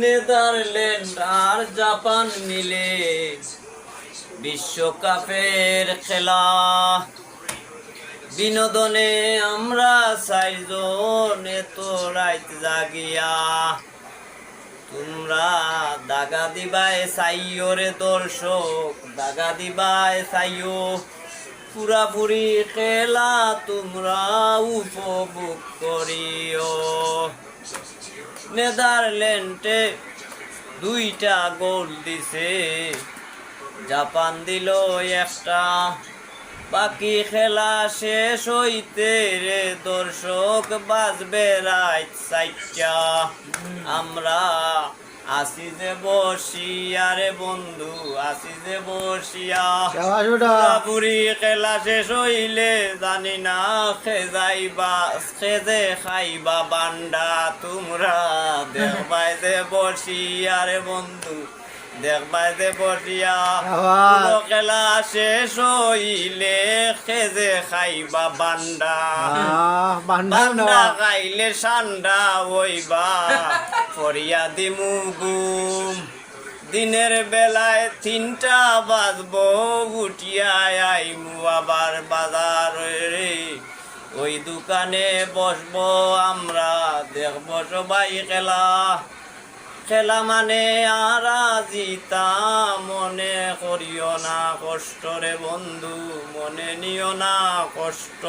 Netherland আর Japan মিলে বিশ্বকাপের খেলা। বিনোদনে আমরা চাইজন এত রাত জাগিয়া। তোমরা দাগা দিবায় চাইও রে দর্শক, দাগা দিবায় চাইও। পুরাপুরি খেলা তোমরা উপভোগ করিও। নেদারল্যান্ডে 2টা গোল দিছে, জাপান দিল 1টা। বাকি খেলা শেষ হইতে রে দর্শক বাজবে রাত 4টা। আমরা আসি যে বসিয়া রে বন্ধু, আসি যে বসিয়া। পুরি খেলা শেষ হইলে জানি না খেজে খাইবা বান্ডা। তোমরা দেখবাই যে বসিয়া রে বন্ধু, দেখবাই যে বসিয়া। খেলা শেষ হইলে খেজে খাইবা বান্ডা। বান্ডা খাইলে ঠান্ডা হইবা ফরিয়া দিমু গুম। দিনের বেলায় 3টা বাজবো, উঠিয়া আইমু আবার বাজার রে। ওই দোকানে বসবো আমরা, দেখবো সবাই খেলা। খেলা মানে আর জিতা, মনে করিও না কষ্ট রে বন্ধু, মনে নিও না কষ্ট।